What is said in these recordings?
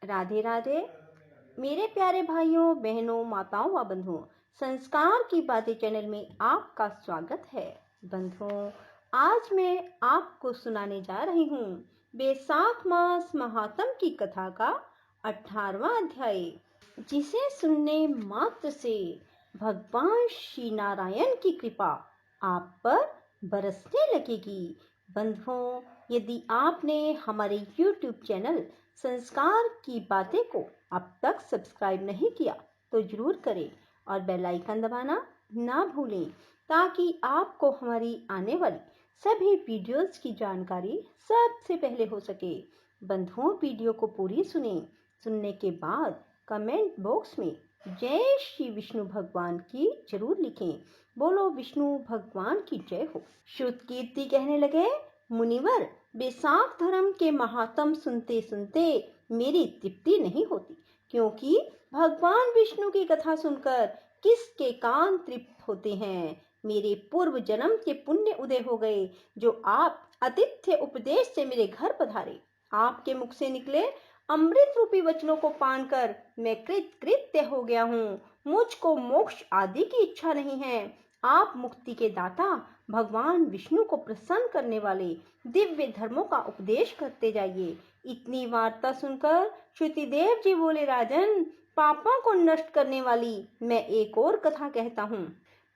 राधे राधे। मेरे प्यारे भाइयों बहनों माताओं व बंधुओं, संस्कार की बातें चैनल में आपका स्वागत है। बंधुओं, आज मैं आपको सुनाने जा रही हूँ बैसाख मास महात्म की कथा का 18वां अध्याय, जिसे सुनने मात्र से भगवान श्री नारायण की कृपा आप पर बरसने लगेगी। बंधुओं, यदि आपने हमारे YouTube चैनल संस्कार की बातें को अब तक सब्सक्राइब नहीं किया तो जरूर करें और बेल आइकन दबाना ना भूलें, ताकि आपको हमारी आने वाली सभी वीडियोस की जानकारी सबसे पहले हो सके। बंधुओं, वीडियो को पूरी सुनने के बाद कमेंट बॉक्स में जय श्री विष्णु भगवान की जरूर लिखें। बोलो विष्णु भगवान की जय हो। श्रुत कीर्ति कहने लगे, मुनिवर, बैसाख धर्म के महात्म सुनते सुनते मेरी तृप्ति नहीं होती, क्योंकि भगवान विष्णु की कथा सुनकर किसके कान तृप्त होते हैं। मेरे पूर्व जन्म के पुण्य उदय हो गए, जो आप आतिथ्य उपदेश से मेरे घर पधारे। आपके मुख से निकले अमृत रूपी वचनों को पान कर मैं कृत्य हो गया हूँ। मुझको मोक्ष आदि की इच्छा नहीं है। आप मुक्ति के दाता भगवान विष्णु को प्रसन्न करने वाले दिव्य धर्मों का उपदेश करते जाइए। इतनी वार्ता सुनकर श्रुतिदेव जी बोले, राजन, पापों को नष्ट करने वाली मैं एक और कथा कहता हूँ।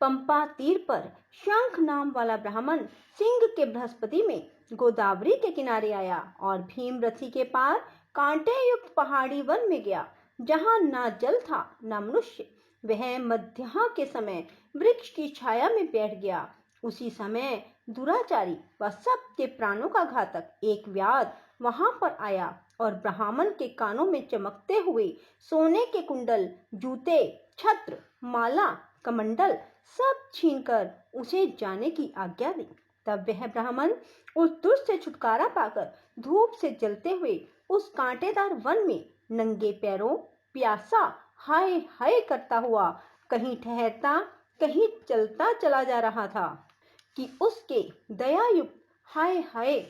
पंपा तीर पर शंख नाम वाला ब्राह्मण सिंह के बृहस्पति में गोदावरी के किनारे आया और भीमरथी के पार कांटे युक्त पहाड़ी वन में गया, जहाँ ना जल था ना मनुष्य। वह मध्याह्न के समय वृक्ष की छाया में बैठ गया। उसी समय दुराचारी व सबके प्राणों का घातक एक व्याध वहां पर आया और ब्राह्मण के कानों में चमकते हुए सोने के कुंडल, जूते, छत्र, माला, कमंडल सब छीनकर उसे जाने की आज्ञा दी। तब वह ब्राह्मण उस दुष्ट से छुटकारा पाकर धूप से जलते हुए उस कांटेदार वन में नंगे पैरों प्यासा हाय हाय करता हुआ कहीं ठहरता कहीं चलता चला जा रहा था कि उसके दयायुक्त हाय हाय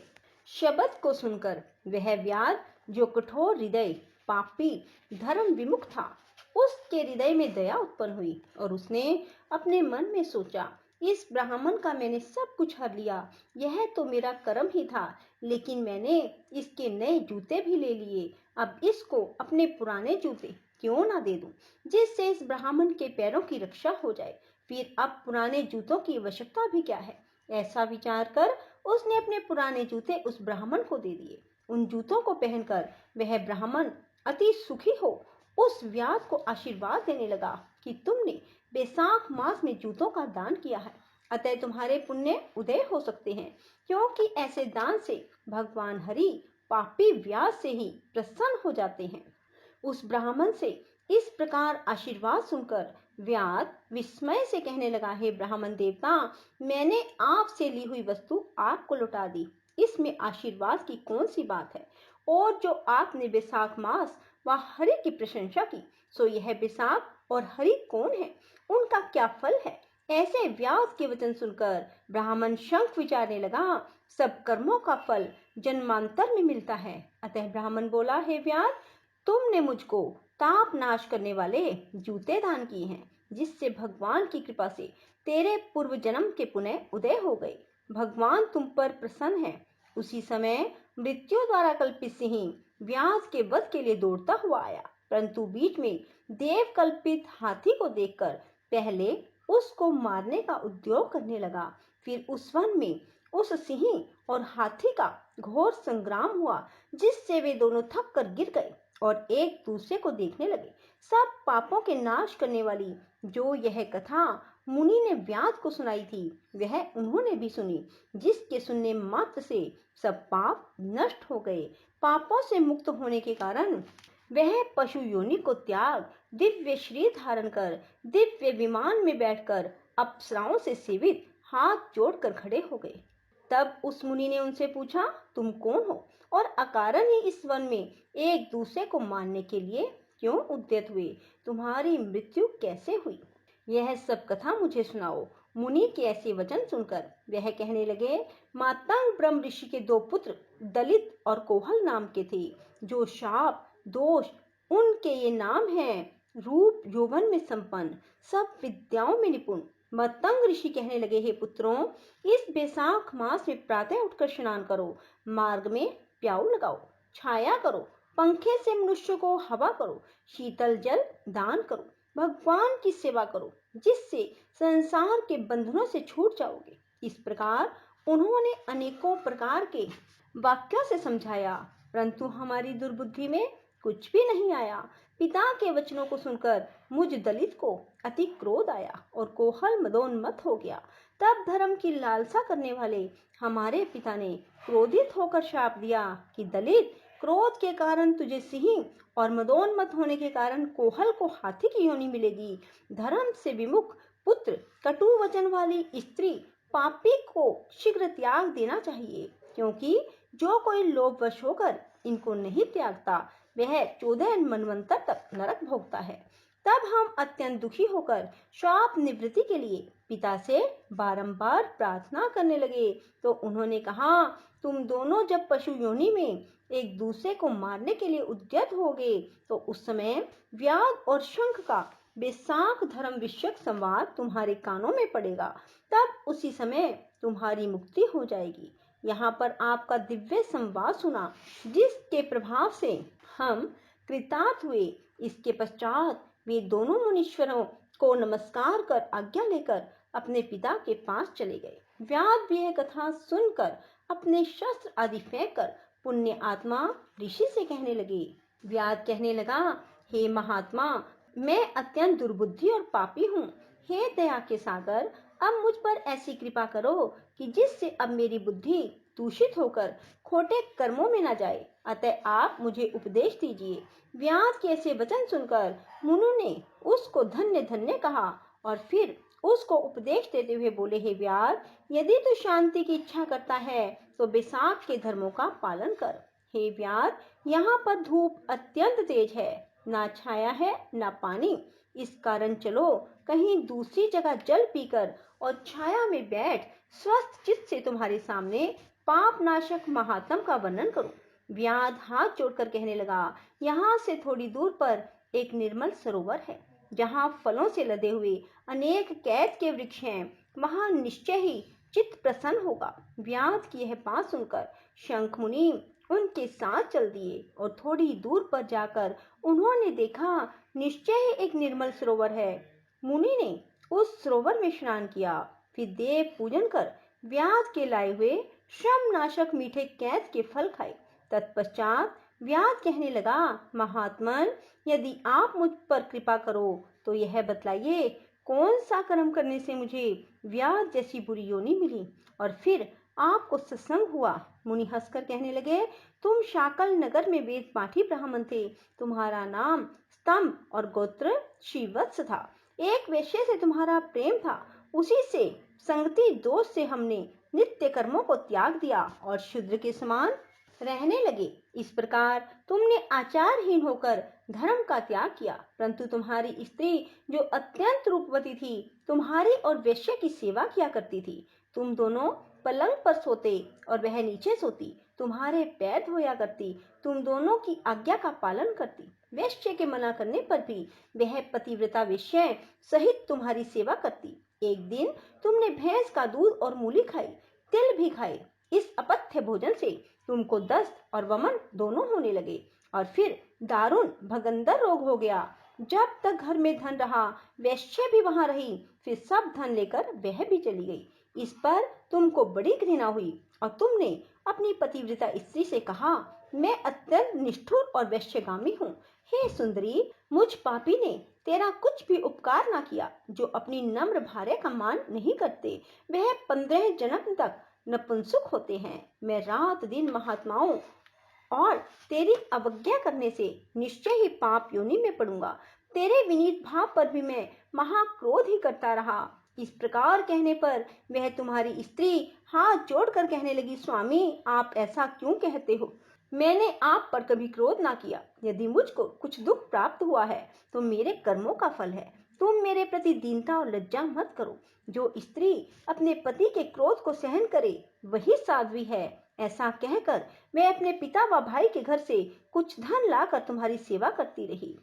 शब्द को सुनकर वह व्याध, जो कठोर हृदय, पापी, धर्म विमुख था, उसके हृदय में दया उत्पन्न हुई और उसने अपने मन में सोचा, इस ब्राह्मण का मैंने सब कुछ हर लिया। यह तो मेरा कर्म ही था, लेकिन मैंने इसके नए जूते भी ले लिए। अब इसको अपने पुराने जूते क्यों ना दे दूं, जिससे इस ब्राह्मण के पैरों की रक्षा हो जाए। फिर अब पुराने जूतों की आवश्यकता भी क्या है। ऐसा विचार कर उसने अपने पुराने जूते उस ब्राह्मण को दे दिए। उन जूतों को पहनकर वह ब्राह्मण अति सुखी हो उस व्याध को आशीर्वाद देने लगा कि तुमने बैसाख मास में जूतों का दान किया है, अतः तुम्हारे पुण्य उदय हो सकते हैं, क्योंकि ऐसे दान से भगवान हरि पापी व्याध से ही प्रसन्न हो जाते हैं। उस ब्राह्मण से इस प्रकार आशीर्वाद सुनकर व्याध विस्मय से कहने लगा, हे ब्राह्मण देवता, मैंने आपसे ली हुई वस्तु आपको लौटा दी। इसमें आशीर्वाद की कौन सी बात है। और जो आपने बैसाख मास व हरि की प्रशंसा की, सो यह बैसाख और हरि कौन है, उनका क्या फल है। ऐसे व्यास के वचन सुनकर ब्राह्मण शंख विचारने लगा, सब कर्मों का फल जन्मांतर में मिलता है। अतः ब्राह्मण बोला, हे व्यास, तुमने मुझको ताप नाश करने वाले जूते दान किए हैं, जिससे भगवान की कृपा से तेरे पूर्व जन्म के पुण्य उदय हो गए। भगवान तुम पर प्रसन्न है। उसी समय मृत्यु द्वारा कल्पित सिंह व्यास के वध के लिए दौड़ता हुआ आया, परंतु बीच में देव कल्पित हाथी को देखकर पहले उसको मारने का उद्योग करने लगा। फिर उस वन में उस सिंह और हाथी का घोर संग्राम हुआ, जिससे वे दोनों थक कर गिर गए और एक दूसरे को देखने लगे। सब पापों के नाश करने वाली जो यह कथा मुनि ने व्यास को सुनाई थी, वह उन्होंने भी सुनी, जिसके सुनने मात्र से सब पाप नष्ट हो गए। पापों से मुक्त होने के कारण वह पशु योनि को त्याग दिव्य शरीर धारण कर दिव्य विमान में बैठकर अप्सराओं से सेवित हाथ जोड़कर खड़े हो गए। तब उस मुनि ने उनसे पूछा, तुम कौन हो और अकारण ही इस वन में एक दूसरे को मारने के लिए क्यों उद्यत हुए। तुम्हारी मृत्यु कैसे हुई, यह सब कथा मुझे सुनाओ। मुनि के ऐसे वचन सुनकर वह कहने लगे, मातंग ब्रह्म ऋषि के दो पुत्र दलित और कोहल नाम के थे, जो शाप दोष उनके ये नाम हैं, रूप यौवन में संपन्न, सब विद्याओं में निपुण। मतंग ऋषि कहने लगे, हे पुत्रों, इस बैसाख मास में प्रातः उठकर स्नान करो, मार्ग में प्याऊ लगाओ, छाया करो, पंखे से मनुष्य को हवा करो, शीतल जल दान करो, भगवान की सेवा करो, जिससे संसार के बंधनों से छूट जाओगे। इस प्रकार उन्होंने अनेकों प्रकार के वाक्यों से समझाया, परंतु हमारी दुर्बुद्धि में कुछ भी नहीं आया। पिता के वचनों को सुनकर मुझ दलित को अति क्रोध आया और कोहल मदोन्मत्त हो गया। तब धर्म की लालसा करने वाले हमारे पिता ने क्रोधित होकर शाप दिया कि दलित, क्रोध के कारण तुझे सिंह और मदोन्मत्त होने के कारण कोहल को हाथी की योनि मिलेगी। धर्म से विमुख पुत्र, कटु वचन वाली स्त्री, पापी को शीघ्र त्याग देना चाहिए, क्योंकि जो कोई लोभवश होकर इनको नहीं त्यागता वह 14 मनवंतर तक नरक भोगता है। तब हम अत्यंत दुखी होकर श्राप निवृत्ति के लिए पिता से बारंबार प्रार्थना करने लगे। तो उन्होंने कहा, तुम दोनों जब पशु योनि में एक दूसरे को मारने के लिए उद्यत होगे, तो उस समय व्याध और शंख का बैसाख धर्म विषयक संवाद तुम्हारे कानों में पड़ेगा। तब उसी समय तुम्हारी मुक्ति हो जाएगी। यहाँ पर आपका दिव्य संवाद सुना, जिसके प्रभाव से हम कृतार्थ हुए। इसके पश्चात वे दोनों मुनीश्वरों को नमस्कार कर आज्ञा लेकर अपने पिता के पास चले गए। व्याध भी यह कथा सुनकर अपने शस्त्र आदि फेंक कर पुण्य आत्मा ऋषि से कहने लगे। व्याध कहने लगा, हे महात्मा, मैं अत्यंत दुर्बुद्धि और पापी हूँ। हे दया के सागर, अब मुझ पर ऐसी कृपा करो कि जिससे अब मेरी बुद्धि दूषित होकर खोटे कर्मों में न जाए। अतः आप मुझे उपदेश दीजिए। व्याध के ऐसे वचन सुनकर मुनु ने उसको धन्य धन्य कहा और फिर उसको उपदेश देते हुए बोले, हे व्याध, यदि तू शांति की इच्छा करता है तो बैसाख के धर्मों का पालन कर। हे व्याध, यहाँ पर धूप अत्यंत तेज है, ना छाया है ना पानी। इस कारण चलो कहीं दूसरी जगह जल पीकर और छाया में बैठ स्वस्थ चित्त से तुम्हारे सामने पाप नाशक महात्म का वर्णन करूं। व्याध हाथ जोड़कर कहने लगा, यहाँ से थोड़ी दूर पर एक निर्मल सरोवर है, जहाँ फलों से लदे हुए अनेक कैद के वृक्ष हैं। वहाँ निश्चय ही चित्त प्रसन्न होगा। व्याध की यह बात सुनकर शंख मुनि उनके साथ चल दिए और थोड़ी दूर पर जाकर उन्होंने देखा निश्चय ही एक निर्मल सरोवर है। मुनि ने उस सरोवर में स्नान किया, फिर देव पूजन कर व्याध के लाए हुए श्रम नाशक मीठे कैद के फल खाए। तत्पश्चात व्याध कहने लगा, महात्मन, यदि आप मुझ पर कृपा करो तो यह बतलाइए, कौन सा कर्म करने से मुझे व्याध जैसी बुरी योनि मिली और फिर आपको सत्संग हुआ। मुनि हंसकर कहने लगे, तुम शाकल नगर में वेद पाठी ब्राह्मण थे। तुम्हारा नाम स्तंभ और गोत्र श्रीवत्स था। एक वैश्य से तुम्हारा प्रेम था, उसी से संगति दोष से हमने नित्य कर्मों को त्याग दिया और शूद्र के समान रहने लगे। इस प्रकार तुमने आचारहीन होकर धर्म का त्याग किया, परंतु तुम्हारी स्त्री जो अत्यंत रूपवती थी तुम्हारी और वैश्य की सेवा किया करती थी। तुम दोनों पलंग पर सोते और वह नीचे सोती, तुम्हारे पैर धोया करती, तुम दोनों की आज्ञा का पालन करती। वैश्य के मना करने पर भी वह पतिव्रता वैश्य सहित तुम्हारी सेवा करती। एक दिन तुमने भैंस का दूध और मूली खाई, तिल भी खाए। इस अपथ्य भोजन से तुमको दस्त और वमन दोनों होने लगे और फिर दारुण भगंदर रोग हो गया। जब तक घर में धन रहा वैश्य भी वहां रही, फिर सब धन लेकर वह भी चली गई। इस पर तुमको बड़ी घृणा हुई और तुमने अपनी पतिव्रता स्त्री से कहा, मैं अत्यंत निष्ठुर और वैश्यगामी हूँ। हे सुंदरी, मुझ पापी ने तेरा कुछ भी उपकार ना किया। जो अपनी नम्र भार्या का मान नहीं करते वह 15 जन्म तक नपुंसक होते हैं। मैं रात दिन महात्माओं और तेरी अवज्ञा करने से निश्चय ही पाप योनि में पड़ूंगा। तेरे विनीत भाव पर भी मैं महाक्रोध ही करता रहा। इस प्रकार कहने पर वह तुम्हारी स्त्री हाथ जोड़कर कहने लगी, स्वामी, आप ऐसा क्यों कहते हो? मैंने आप पर कभी क्रोध ना किया। यदि मुझको कुछ दुख प्राप्त हुआ है तो मेरे कर्मों का फल है। तुम मेरे प्रति दीनता और लज्जा मत करो। जो स्त्री अपने पति के क्रोध को सहन करे वही साध्वी है। ऐसा कहकर मैं अपने पिता व भाई के घर से कुछ धन लाकर तुम्हारी सेवा करती रही।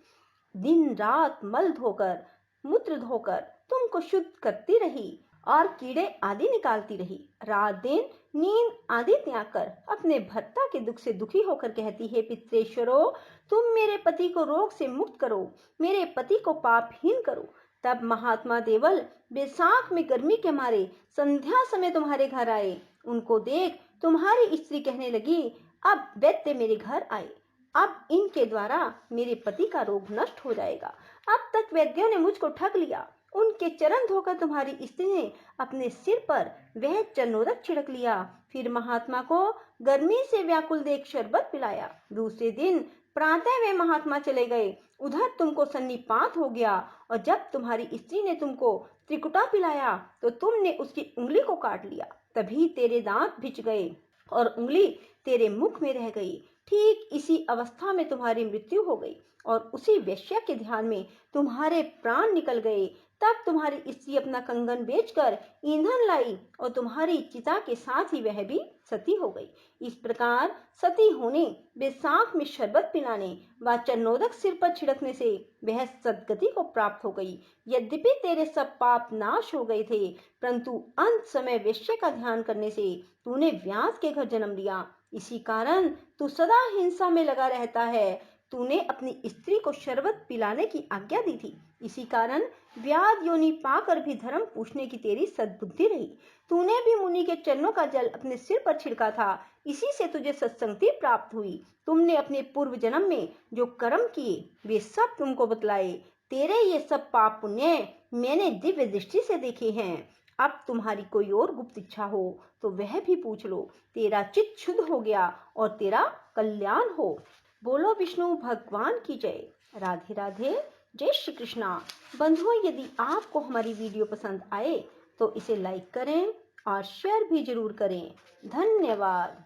दिन रात मल धोकर मूत्र धोकर तुमको शुद्ध करती रही और कीड़े आदि निकालती रही। रात दिन नींद आदि त्याग कर अपने भर्ता के दुख से दुखी होकर कहती है, पितरेश्वरो तुम मेरे पति को रोग से मुक्त करो, मेरे पति को पापहीन करो। तब महात्मा देवल बैसाख में गर्मी के मारे संध्या समय तुम्हारे घर आए। उनको देख तुम्हारी स्त्री कहने लगी, अब वैद्य मेरे घर आए, अब इनके द्वारा मेरे पति का रोग नष्ट हो जाएगा। अब तक वैद्यों ने मुझको ठग लिया। उनके चरण धोकर तुम्हारी स्त्री ने अपने सिर पर वह चन्नोदक छिड़क लिया। फिर महात्मा को गर्मी से व्याकुल देख शरबत पिलाया। दूसरे दिन प्रातः वे महात्मा चले गए। उधर तुमको सन्निपात हो गया और जब तुम्हारी स्त्री ने तुमको त्रिकुटा पिलाया तो तुमने उसकी उंगली को काट लिया। तभी तेरे दांत भिज गए और उंगली तेरे मुख में रह गई। ठीक इसी अवस्था में तुम्हारी मृत्यु हो गई और उसी वेश्या के ध्यान में तुम्हारे प्राण निकल गए। तब तुम्हारी स्त्री अपना कंगन बेचकर ईंधन लाई और तुम्हारी चिता के साथ ही वह भी सती हो गई। इस प्रकार सती होने, बैसाख में शरबत पिलाने व चन्नोदक सिर पर छिड़कने से वह सदगति को प्राप्त हो गई। यद्यपि तेरे सब पाप नाश हो गए थे, परंतु अंत समय वेश्या का ध्यान करने से तूने व्यास के घर जन्म लिया। इसी कारण तू सदा हिंसा में लगा रहता है। तूने अपनी स्त्री को शरबत पिलाने की आज्ञा दी थी, इसी कारण व्याध योनि पाकर भी धर्म पूछने की तेरी सद्बुद्धि रही। तूने भी मुनि के चरणों का जल अपने सिर पर छिड़का था, इसी से तुझे सत्संगति प्राप्त हुई। तुमने अपने पूर्व जन्म में जो कर्म किए वे सब तुमको बतलाए। तेरे ये सब पाप पुण्य मैंने दिव्य दृष्टि से देखे हैं। अब तुम्हारी कोई और गुप्त इच्छा हो तो वह भी पूछ लो। तेरा चित्त शुद्ध हो गया और तेरा कल्याण हो। बोलो विष्णु भगवान की जय। राधे राधे, जय श्री कृष्णा। बंधुओं, यदि आपको हमारी वीडियो पसंद आए तो इसे लाइक करें और शेयर भी जरूर करें। धन्यवाद।